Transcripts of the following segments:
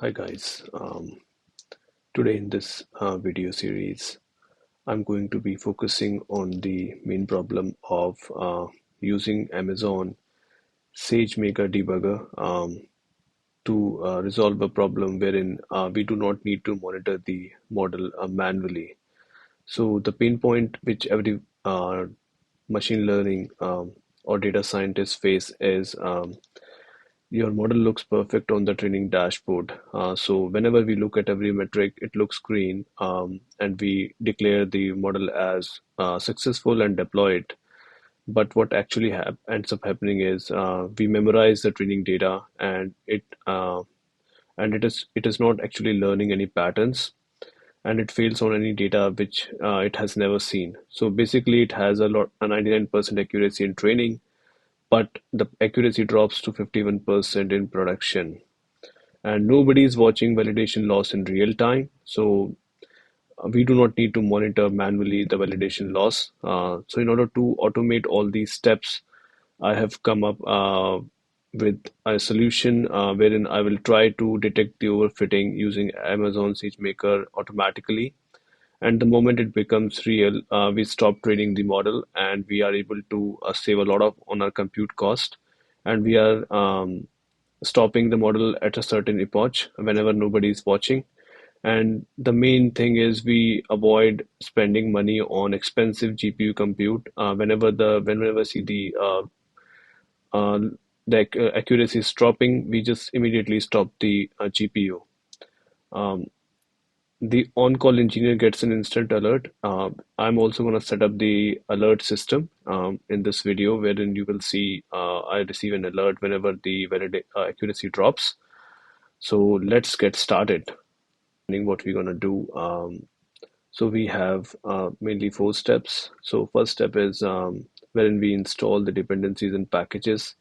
Hi guys, today in this video series, I'm going to be focusing on the main problem of using Amazon SageMaker Debugger to resolve a problem wherein we do not need to monitor the model manually. So the pain point which every machine learning or data scientist face is your model looks perfect on the training dashboard. So whenever we look at every metric, it looks green, and we declare the model as successful and deploy it. But what actually ends up happening is we memorize the training data, and it is not actually learning any patterns, and it fails on any data which it has never seen. So basically, it has a 99% accuracy in training, but the accuracy drops to 51% in production. And nobody is watching validation loss in real time. So we do not need to monitor manually the validation loss. So in order to automate all these steps, I have come up with a solution wherein I will try to detect the overfitting using Amazon SageMaker automatically. And the moment it becomes real, we stop training the model, and we are able to save a lot of on our compute cost. And we are stopping the model at a certain epoch whenever nobody is watching. And the main thing is we avoid spending money on expensive GPU compute. Whenever see uh, the accuracy is dropping, we just immediately stop the GPU. Um, the on-call engineer gets an instant alert. I'm also going to set up the alert system in this video, wherein you will see I receive an alert whenever the accuracy drops. So let's get started. What we're going to do. So we have mainly four steps. So first step is wherein we install the dependencies and packages,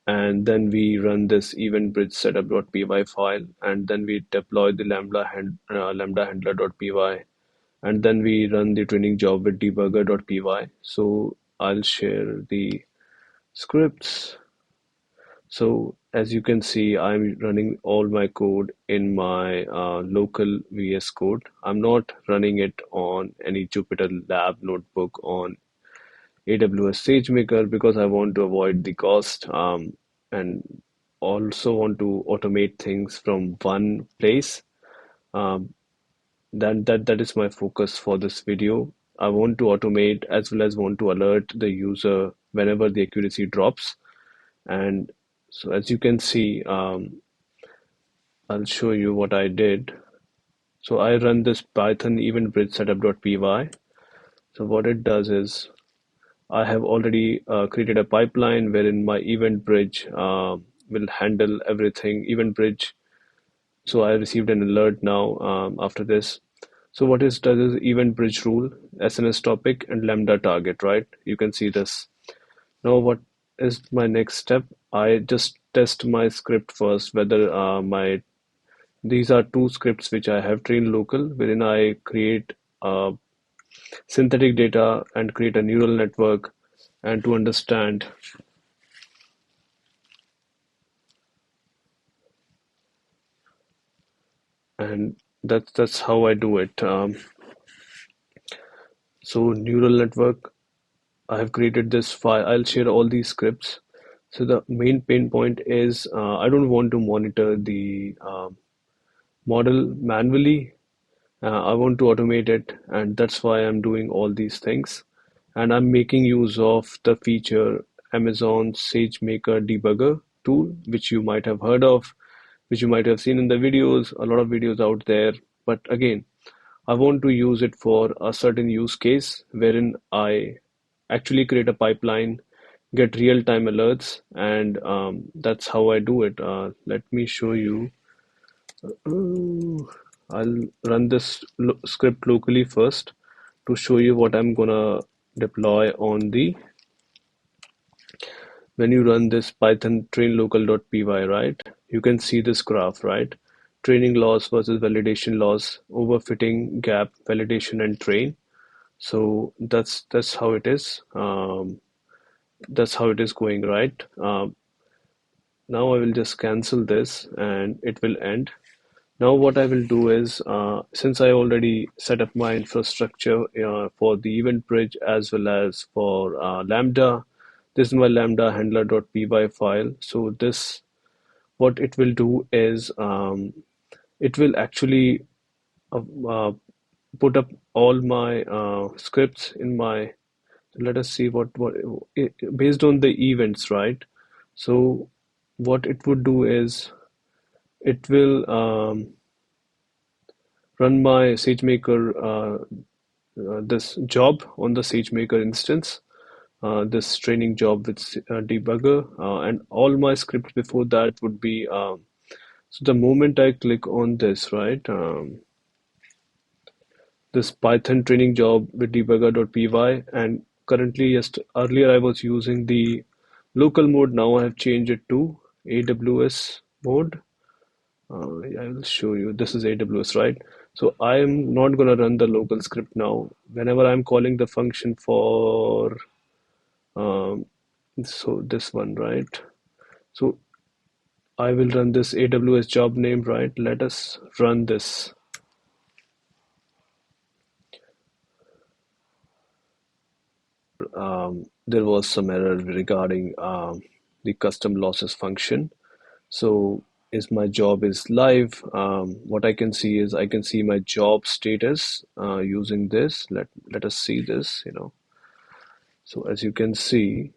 and then we run this event bridge setup.py file, and then we deploy the lambda handler.py, and then we run the training job with debugger.py. So I'll share the scripts. So as you can see, I'm running all my code in my local VS Code. I'm not running it on any Jupyter Lab notebook on AWS SageMaker because I want to avoid the cost, and also want to automate things from one place. Um, that is my focus for this video. I want to automate as well as want to alert the user whenever the accuracy drops. And so as you can see, I'll show you what I did. So I run this Python event bridge setup.py. So what it does is I have already created a pipeline wherein my event bridge will handle everything. Event bridge. So I received an alert now after this. So what it does is event bridge rule, SNS topic, and lambda target, right? You can see this. Now what is my next step? I just test my script first, whether my these are two scripts which I have trained local, wherein I create synthetic data and create a neural network, and to understand. And that's how I do it. So neural network, I have created this file. I'll share all these scripts. So the main pain point is I don't want to monitor the model manually. I want to automate it, and that's why I'm doing all these things. And I'm making use of the feature Amazon SageMaker Debugger tool, which you might have heard of, which you might have seen in the videos, a lot of videos out there. But again, I want to use it for a certain use case wherein I actually create a pipeline, get real-time alerts, and that's how I do it. Let me show you. I'll run this script locally first to show you what I'm gonna deploy on the when you run this python train local.py, right? You can see this graph, right? Training loss versus validation loss, overfitting, gap, validation, and train. So that's how it is. That's how it is going, right? Now I will just cancel this and it will end. Now what I will do is, since I already set up my infrastructure for the event bridge as well as for Lambda, this is my Lambda handler.py file. So this, what it will do is, it will actually uh, uh, put up all my scripts in my, let us see what based on the events, right? So what it would do is it will run my SageMaker this job on the SageMaker instance, this training job with debugger, and all my scripts before that would be so the moment I click on this, right, this Python training job with debugger.py, and currently, just earlier I was using the local mode. Now I have changed it to AWS mode. I will show you. This is AWS, right? So I am not going to run the local script now. Whenever I'm calling the function for, um, so this one, right? So I will run this AWS job name, right? Let us run this. There was some error regarding the custom losses function. So is my job is live. What I can see is I can see my job status using this. Let us see this, you know. So as you can see,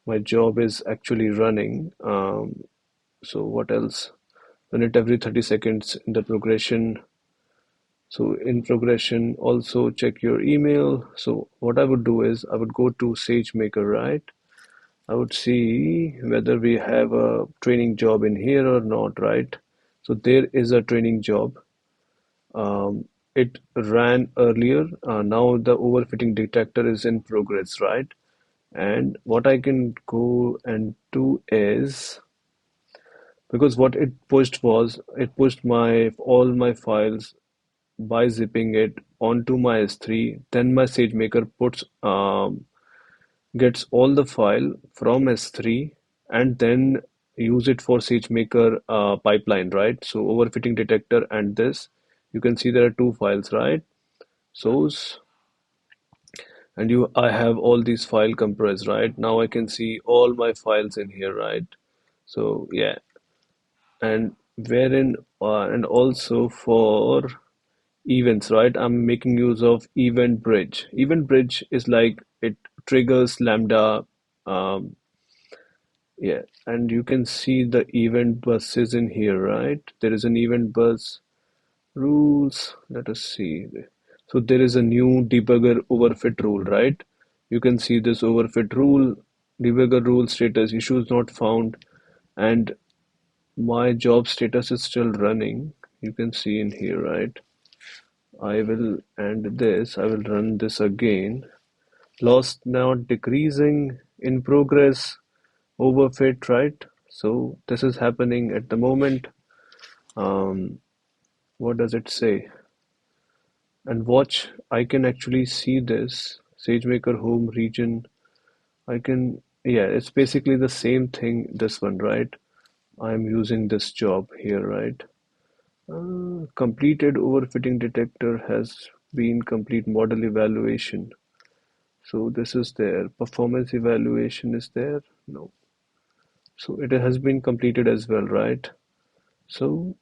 my job is actually running. So what else? Run it every 30 seconds in the progression. So in progression, also check your email. So what I would do is I would go to SageMaker, right? I would see whether we have a training job in here or not, right? So there is a training job. It ran earlier. Now the overfitting detector is in progress, right? And what I can go and do is, because what it pushed was it pushed my all my files by zipping it onto my S3. Then my SageMaker puts gets all the file from S3 and then use it for SageMaker pipeline, right? So overfitting detector and this, you can see there are two files, right? Source and you, I have all these file compressed, right? Now I can see all my files in here, right? So yeah, and wherein and also for events, right? I'm making use of event bridge. Event bridge is like it triggers Lambda. Um, yeah, and you can see the event buses in here, right? There is an event bus rules. Let us see. So there is a new debugger overfit rule, right? You can see this overfit rule, debugger rule status, issues not found, and my job status is still running. You can see in here, right? I will end this. I will run this again. Lost not decreasing in progress, overfit, right? So this is happening at the moment. Um, what does it say? And watch, I can actually see this SageMaker home region. I can, yeah, it's basically the same thing, this one, right? I'm using this job here, right? Completed overfitting detector has been complete model evaluation. So this is there. Performance evaluation is there? No. So it has been completed as well, right? So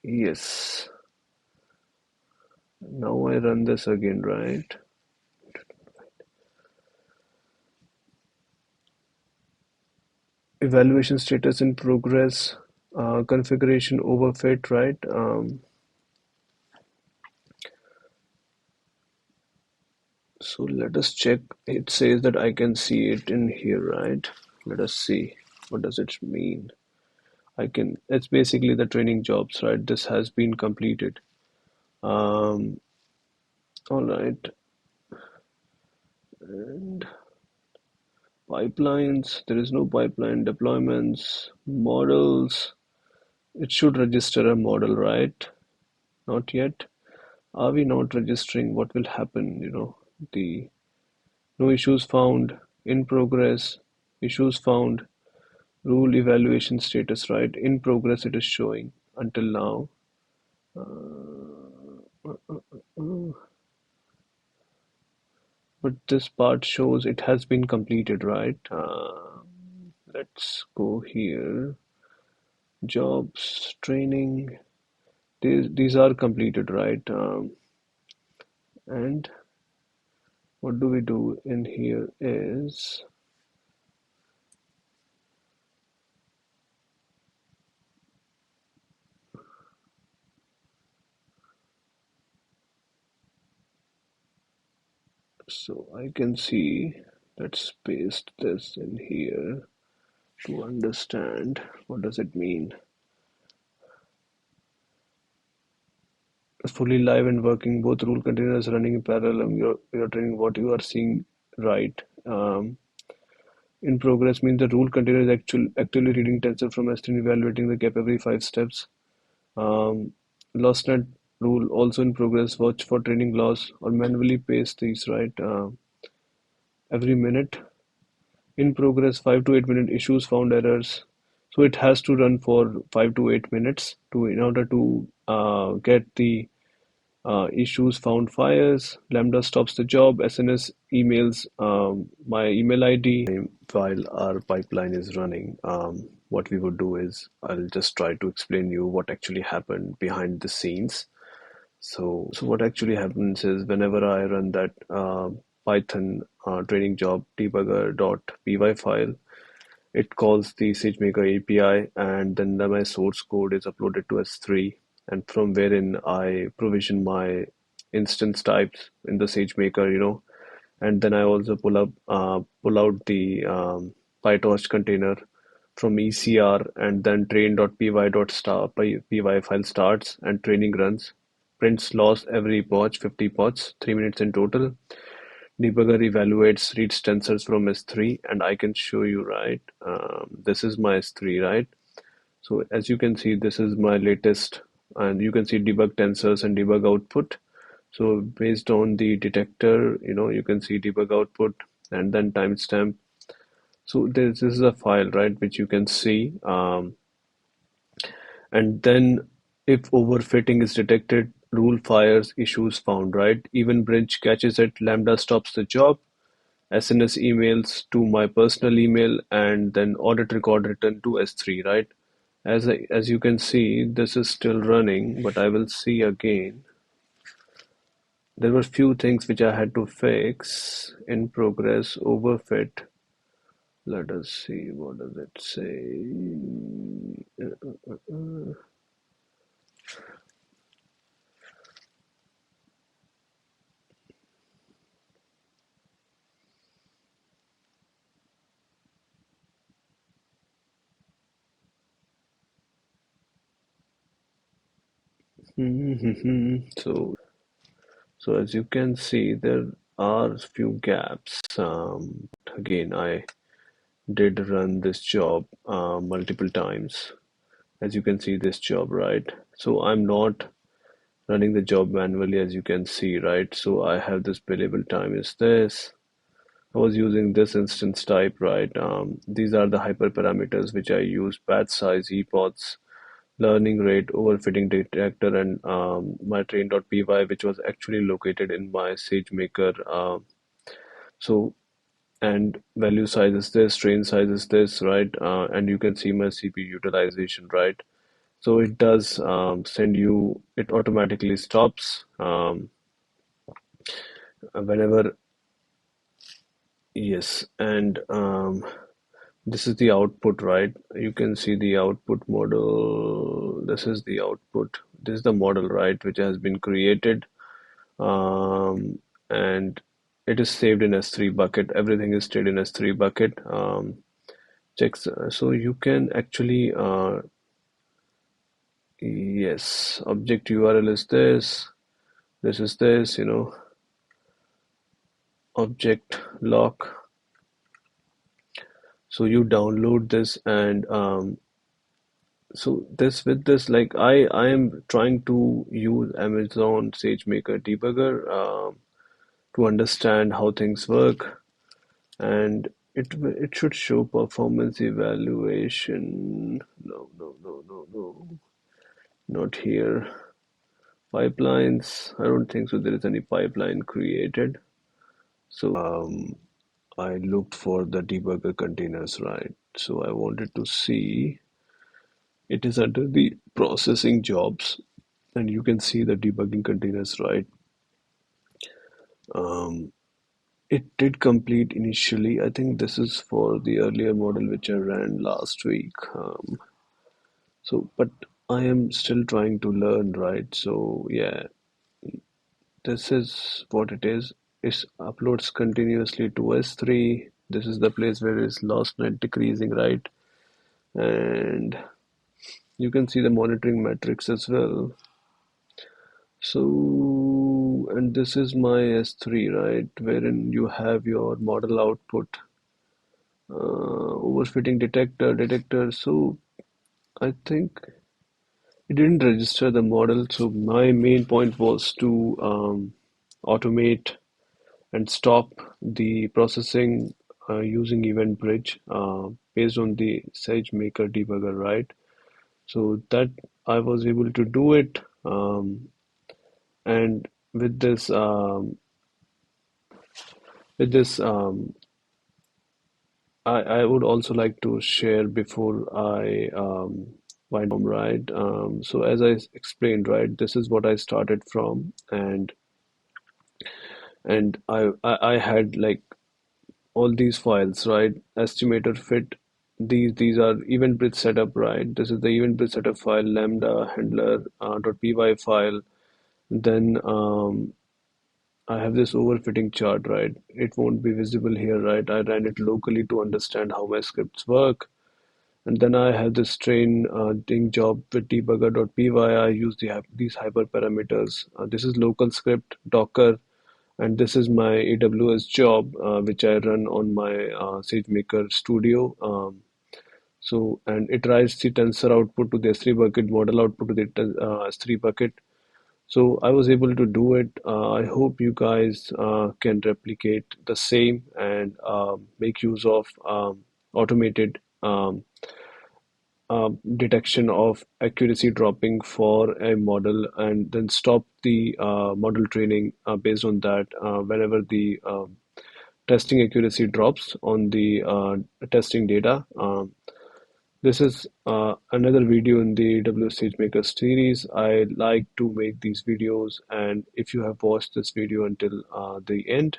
yes. Now I run this again, right? Evaluation status in progress, configuration overfit, right? So let us check. It says that I can see it in here, right? Let us see. What does it mean? I can, it's basically the training jobs, right? This has been completed. Um, all right. And pipelines, there is no pipeline. Deployments, models. It should register a model, right? Not yet. Are we not registering? What will happen? You know, the no issues found, in progress, issues found. Rule evaluation status, right? In progress it is showing until now. But this part shows it has been completed, right? Let's go here. Jobs, training. These are completed, right? And what do we do in here is, so I can see, let's paste this in here to understand what does it mean. Fully live and working, both rule containers running in parallel. You're training what you are seeing, right? In progress means the rule container is actively reading tensor from S3 and evaluating the gap every 5 steps. Um, Lost net rule also in progress. Watch for training loss or manually paste these, right? Every minute. In progress, 5 to 8 minute issues found errors. So it has to run for 5 to 8 minutes to in order to get the issues found fires. Lambda stops the job. SNS emails my email ID. While our pipeline is running, what we would do is I'll just try to explain you what actually happened behind the scenes. So what actually happens is whenever I run that Python training job debugger.py file, it calls the SageMaker API, and then my source code is uploaded to S3, and from wherein I provision my instance types in the SageMaker, and then I also pull out the PyTorch container from ECR, and then train.py file starts and training runs, prints loss every watch, 50 pods, 3 minutes in total. Debugger evaluates, reads tensors from S3, and I can show you, right? This is my S3, right? So as you can see, this is my latest, and you can see debug tensors and debug output. So based on the detector, you can see debug output and then timestamp. So this is a file, right, which you can see. And then if overfitting is detected, rule fires, issues found, right? Even branch catches it, Lambda stops the job, SNS emails to my personal email, and then audit record return to S3, right? As you can see, this is still running, but I will see again. There were few things which I had to fix. In progress, overfit. Let us see, what does it say? So, so as you can see, there are few gaps. Again, I did run this job multiple times. As you can see, this job, right? So I'm not running the job manually, as you can see, right? So I have this billable time is this. I was using this instance type, right? These are the hyperparameters which I use: batch size, epochs, learning rate, overfitting detector, and my train.py, which was actually located in my SageMaker. So and value size is this, train size is this, right? And you can see my CPU utilization, right? So it does send you, it automatically stops whenever, yes, and this is the output, right? You can see the output model. This is the output. This is the model, right, which has been created, and it is saved in S3 bucket. Everything is stayed in S3 bucket. Checks. So you can actually, yes, object URL is this. This is this, object lock. So you download this, and so this with this, like I am trying to use Amazon SageMaker Debugger to understand how things work, and it should show performance evaluation. No, no, no, no, no, not here. Pipelines. I don't think so. There is any pipeline created. So I looked for the debugger containers, right? So I wanted to see it is under the processing jobs, and you can see the debugging containers, right? Um, it did complete initially. I think this is for the earlier model which I ran last week. But I am still trying to learn, right? So yeah, this is what it is. It uploads continuously to S3. This is the place where it's lost net decreasing, right? And you can see the monitoring metrics as well. So, and this is my S3, right? Wherein you have your model output, overfitting detector. So I think it didn't register the model. So my main point was to automate and stop the processing using Event Bridge based on the SageMaker Debugger, right? So that I was able to do it, and with this, I would also like to share before I wind down, right? So as I explained, right, this is what I started from, and I had like all these files, right? Estimator fit. These are event bridge setup, right? This is the event bridge setup file, lambda handler .py file. Then I have this overfitting chart, right? It won't be visible here, right? I ran it locally to understand how my scripts work. And then I have this train thing job with debugger.py. I use these hyperparameters. This is local script, Docker, and this is my AWS job, which I run on my SageMaker Studio. And it writes the tensor output to the S3 bucket, model output to the S3 bucket. So I was able to do it. I hope you guys can replicate the same and make use of automated detection of accuracy dropping for a model, and then stop the model training based on that whenever the testing accuracy drops on the testing data. This is another video in the AWS SageMaker series. I like to make these videos, and if you have watched this video until the end,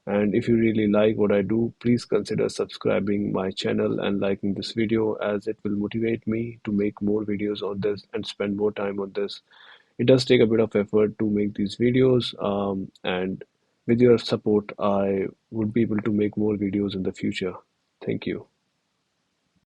and if you really like what I do, please consider subscribing my channel and liking this video, as it will motivate me to make more videos on this and spend more time on this. It does take a bit of effort to make these videos, and with your support, I would be able to make more videos in the future. Thank you.